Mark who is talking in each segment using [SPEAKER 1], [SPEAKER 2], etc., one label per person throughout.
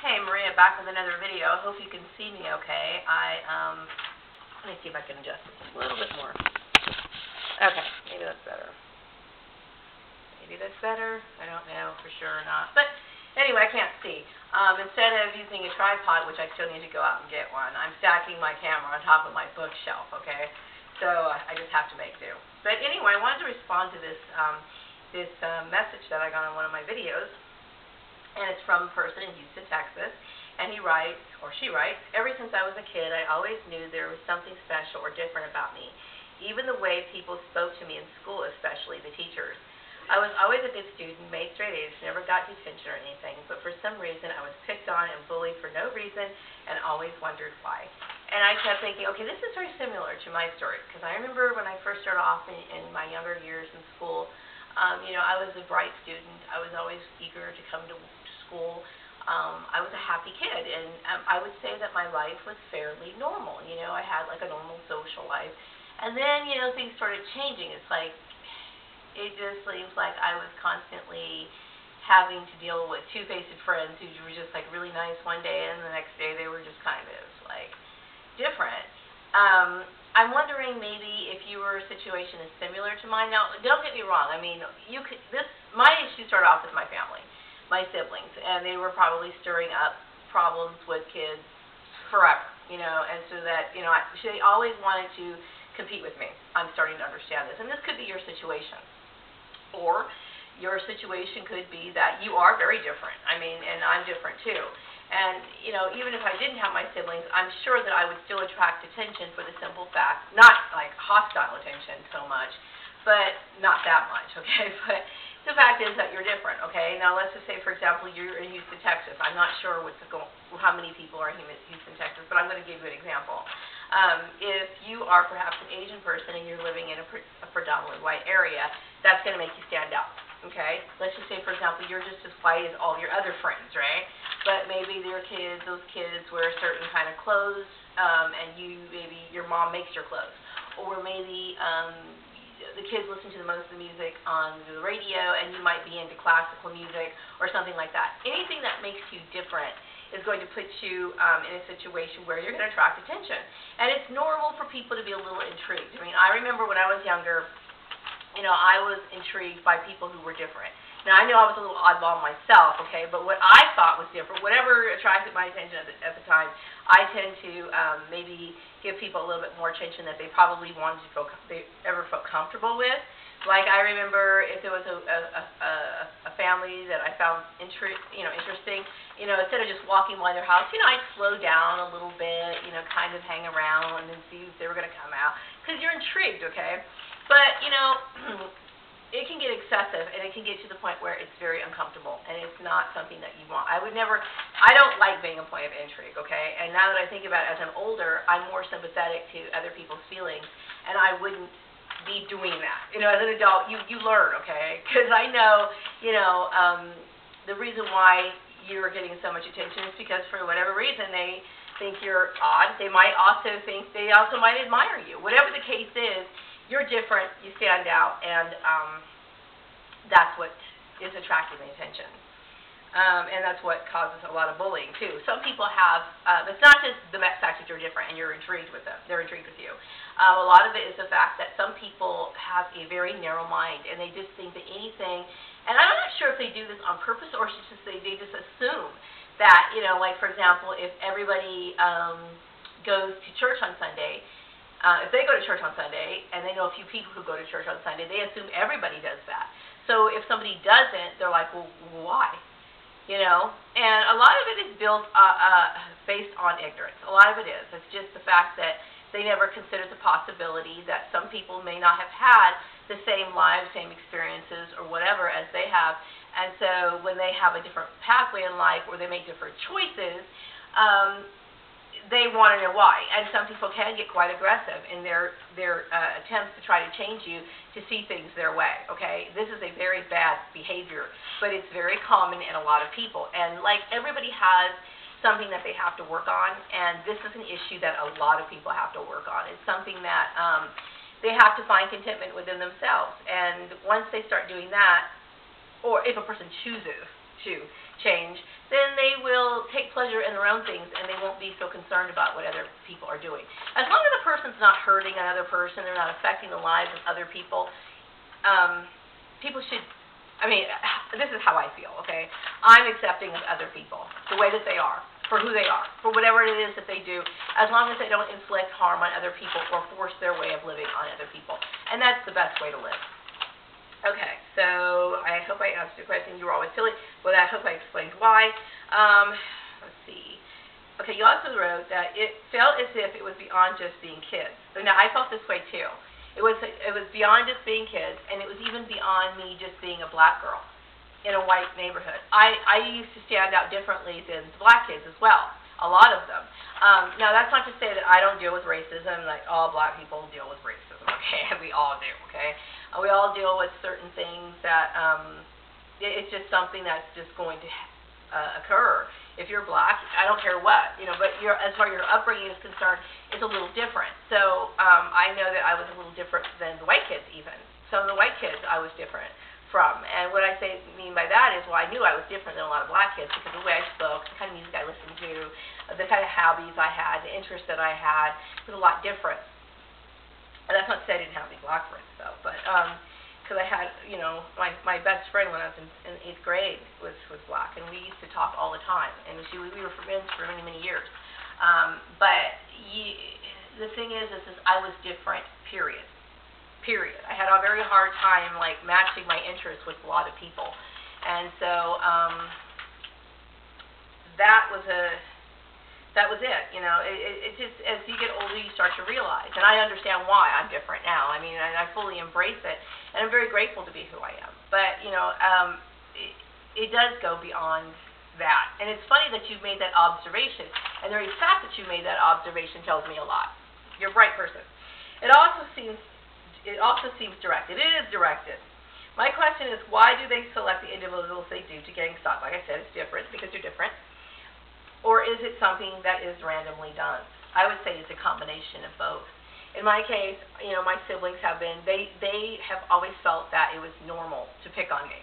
[SPEAKER 1] Hey, Maria, back with another video. I hope you can see me okay. Let me see if I can adjust this a little bit more. Okay, maybe that's better. Maybe that's better. I don't know for sure or not. But anyway, I can't see. Instead of using a tripod, which I still need to go out and get one, I'm stacking my camera on top of my bookshelf, okay? So I just have to make do. But anyway, I wanted to respond to this message that I got on one of my videos. And it's from a person in Houston, Texas, and he writes, or she writes, "Ever since I was a kid, I always knew there was something special or different about me. Even the way people spoke to me in school, especially the teachers. I was always a good student, made straight A's, never got detention or anything, but for some reason I was picked on and bullied for no reason and always wondered why." And I kept thinking, okay, this is very similar to my story, because I remember when I first started off in my younger years in school, I was a bright student. I was always eager to come to school. I was a happy kid, and I would say that my life was fairly normal. I had like a normal social life. And then, things started changing. It's like, it just seems like I was constantly having to deal with two-faced friends who were just like really nice one day, and the next day they were just kind of like different. I'm wondering maybe if your situation is similar to mine. Now, don't get me wrong. I mean, my issue started off with my family, my siblings, and they were probably stirring up problems with kids forever, and so that, they always wanted to compete with me. I'm starting to understand this, and this could be your situation. Or your situation could be that you are very different. I mean, and I'm different too. And, even if I didn't have my siblings, I'm sure that I would still attract attention for the simple fact, not like hostile attention so much, but not that much, okay? But the fact is that you're different, okay? Now, let's just say, for example, you're in Houston, Texas. I'm not sure how many people are in Houston, Texas, but I'm going to give you an example. If you are perhaps an Asian person and you're living in a predominantly white area, that's going to make you stand out, okay? Let's just say, for example, you're just as white as all your other friends, right? But maybe those kids wear certain kind of clothes, and maybe your mom makes your clothes. Or maybe the kids listen to the most of the music on the radio, and you might be into classical music or something like that. Anything that makes you different is going to put you in a situation where you're going to attract attention. And it's normal for people to be a little intrigued. I mean, I remember when I was younger, I was intrigued by people who were different. Now, I know I was a little oddball myself, okay, but what I thought was different, whatever attracted my attention at the time, I tend to maybe give people a little bit more attention that they probably they ever felt comfortable with. Like, I remember if there was a family that I found interesting, instead of just walking by their house, I'd slow down a little bit, kind of hang around and then see if they were going to come out, because you're intrigued, okay? But, it can get excessive, and it can get to the point where it's very uncomfortable, and it's not something that you want. I don't like being a point of intrigue, okay? And now that I think about it, as I'm older, I'm more sympathetic to other people's feelings, and I wouldn't be doing that. As an adult, you learn, okay? Because I know, the reason why you're getting so much attention is because for whatever reason they think you're odd. They might also might admire you. Whatever the case is, you're different, you stand out, and that's what is attracting the attention. And that's what causes a lot of bullying, too. Some people have, it's not just the fact that you're different and you're intrigued with them. They're intrigued with you. A lot of it is the fact that some people have a very narrow mind, and they just think that anything, and I'm not sure if they do this on purpose or it's just they just assume that, like, for example, if everybody goes to church on Sunday, if they go to church on Sunday, and they know a few people who go to church on Sunday, they assume everybody does that. So if somebody doesn't, they're like, well, why? And a lot of it is built based on ignorance. A lot of it is. It's just the fact that they never considered the possibility that some people may not have had the same lives, same experiences, or whatever as they have. And so when they have a different pathway in life, or they make different choices, they want to know why. And some people can get quite aggressive in their attempts to try to change you to see things their way, okay? This is a very bad behavior, but it's very common in a lot of people. And like, everybody has something that they have to work on, and this is an issue that a lot of people have to work on. It's something that they have to find contentment within themselves. And once they start doing that, or if a person chooses to change, then they will take pleasure pleasure in their own things, and they won't be so concerned about what other people are doing. As long as the person's not hurting another person, they're not affecting the lives of other people, people should, I mean, this is how I feel, okay? I'm accepting of other people, the way that they are, for who they are, for whatever it is that they do, as long as they don't inflict harm on other people or force their way of living on other people. And that's the best way to live. Okay, so I hope I answered your question. You were always silly. Well, I hope I explained why. Let's see. Okay, you also wrote that it felt as if it was beyond just being kids. Now, I felt this way, too. It was beyond just being kids, and it was even beyond me just being a black girl in a white neighborhood. I used to stand out differently than the black kids as well, a lot of them. Now, that's not to say that I don't deal with racism, like all black people deal with racism, okay? We all do, okay? We all deal with certain things that it's just something that's just going to occur. If you're black, I don't care what, but as far as your upbringing is concerned, it's a little different. So I know that I was a little different than the white kids even. Some of the white kids I was different from. And what I mean by that is, well, I knew I was different than a lot of black kids because of the way I spoke, the kind of music I listened to, the kind of hobbies I had, the interests that I had was a lot different. And that's not to say I didn't have any black friends, though, but because I had, my best friend when I was in 8th grade was black, and we used to talk all the time, and we were friends for many, many years. But the thing is I was different, period. I had a very hard time, matching my interests with a lot of people. And so that was it. It just, as you get older, you start to realize, and I understand why I'm different now. I mean, I fully embrace it, and I'm very grateful to be who I am. But, it does go beyond that. And it's funny that you've made that observation, and the very fact that you made that observation tells me a lot. You're a bright person. It also seems directed. It is directed. My question is, why do they select the individuals they do to gang stalk? Like I said, it's different because you're different. Or is it something that is randomly done? I would say it's a combination of both. In my case, my siblings have been, they have always felt that it was normal to pick on me.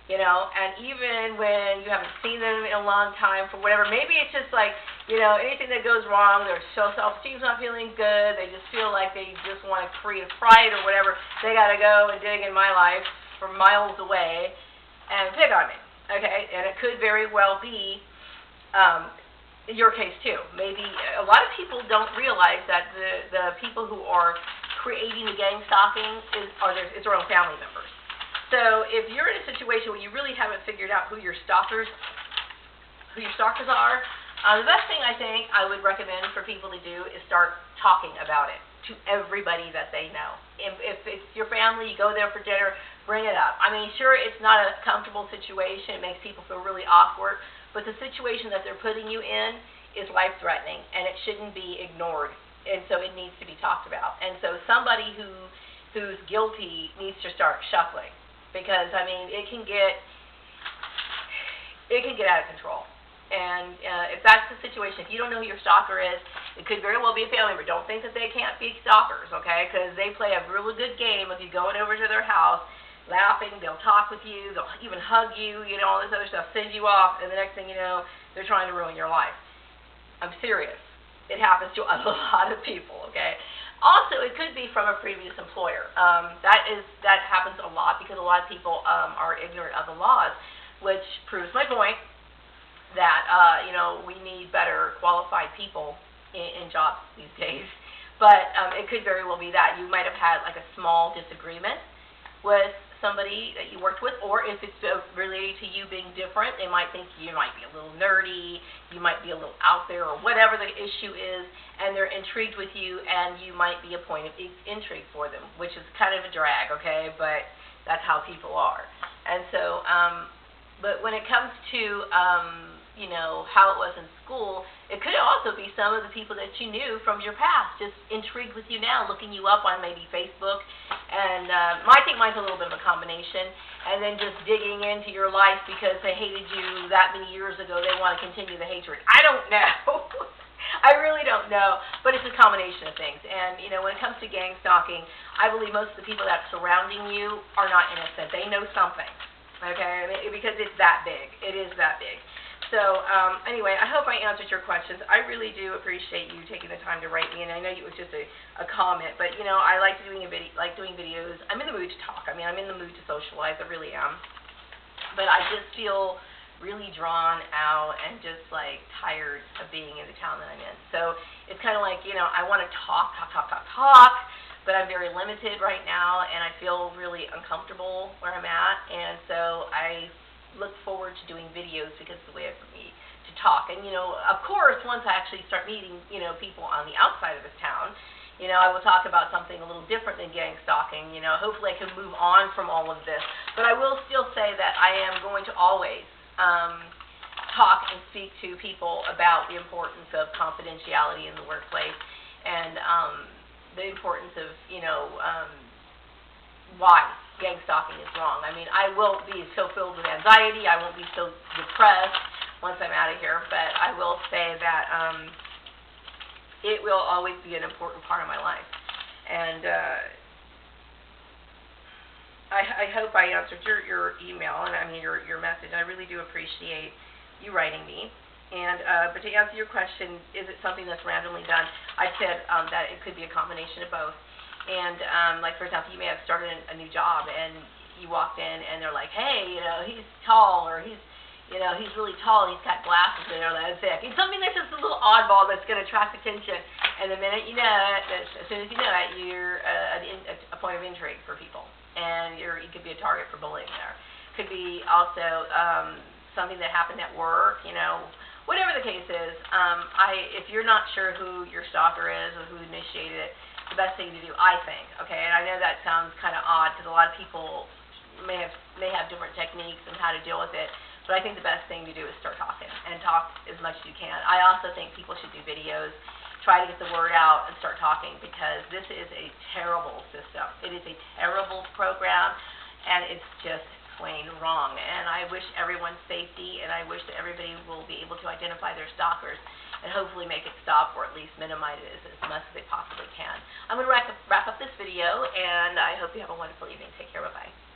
[SPEAKER 1] And even when you haven't seen them in a long time, for whatever, maybe it's just anything that goes wrong, their self-esteem's not feeling good, they just feel like they just want to create a fight or whatever, they got to go and dig in my life from miles away and pick on me, okay? And it could very well be in your case too. Maybe a lot of people don't realize that the people who are creating the gang stalking is their own family members. So if you're in a situation where you really haven't figured out who your stalkers are, the best thing I think I would recommend for people to do is start talking about it to everybody that they know. If it's your family, you go there for dinner, bring it up. I mean, sure, it's not a comfortable situation. It makes people feel really awkward. But the situation that they're putting you in is life-threatening, and it shouldn't be ignored. And so it needs to be talked about. And so somebody who's guilty needs to start shuffling, because I mean it can get out of control. And if that's the situation, if you don't know who your stalker is, it could very well be a family member. Don't think that they can't be stalkers, okay? Because they play a really good game of you going over to their house, laughing, they'll talk with you, they'll even hug you, all this other stuff, send you off, and the next thing you know, they're trying to ruin your life. I'm serious. It happens to a lot of people, okay? Also, it could be from a previous employer. That happens a lot because a lot of people are ignorant of the laws, which proves my point that, we need better qualified people in jobs these days. But it could very well be that. You might have had a small disagreement with somebody that you worked with, or if it's related to you being different, they might think you might be a little nerdy, you might be a little out there, or whatever the issue is, and they're intrigued with you, and you might be a point of intrigue for them, which is kind of a drag, okay, but that's how people are. And so, but when it comes to, how it was in school, it could also be some of the people that you knew from your past just intrigued with you now, looking you up on maybe Facebook. And I think mine's a little bit of a combination. And then just digging into your life because they hated you that many years ago. They want to continue the hatred. I don't know. I really don't know. But it's a combination of things. And, when it comes to gang stalking, I believe most of the people that are surrounding you are not innocent. They know something. Okay? Because it's that big. It is that big. So, anyway, I hope I answered your questions. I really do appreciate you taking the time to write me, and I know it was just a comment, but, you know, I like doing videos. I'm in the mood to talk. I mean, I'm in the mood to socialize. I really am. But I just feel really drawn out and just, like, tired of being in the town that I'm in. So it's kind of like, you know, I want to talk, but I'm very limited right now, and I feel really uncomfortable where I'm at, and so I look forward to doing videos because it's a way for me to talk. And, you know, of course, once I actually start meeting, you know, people on the outside of this town, you know, I will talk about something a little different than gang stalking. You know, hopefully I can move on from all of this. But I will still say that I am going to always talk and speak to people about the importance of confidentiality in the workplace and the importance of, you know, why gang stalking is wrong. I mean, I won't be so filled with anxiety. I won't be so depressed once I'm out of here. But I will say that it will always be an important part of my life. And I hope I answered your email and I mean your message. I really do appreciate you writing me. And but to answer your question, is it something that's randomly done? I said that it could be a combination of both. And, like, for example, you may have started a new job, and you walked in, and they're like, hey, you know, he's tall, or he's, you know, he's really tall, he's got glasses, and they're like, thick. It's something that's just a little oddball that's going to attract attention. And the minute you know it, as soon as you know it, you're a point of intrigue for people. And you could be a target for bullying there. Could be also something that happened at work, you know. Whatever the case is, if you're not sure who your stalker is or who initiated it, the best thing to do, I think, okay, and I know that sounds kind of odd because a lot of people may have different techniques on how to deal with it, but I think the best thing to do is start talking and talk as much as you can. I also think people should do videos, try to get the word out and start talking because this is a terrible system. It is a terrible program, and it's just plain wrong. And I wish everyone safety, and I wish that everybody will be able to identify their stalkers and hopefully make it stop or at least minimize it as much as they possibly can. I'm going to wrap up this video, and I hope you have a wonderful evening. Take care. Bye-bye.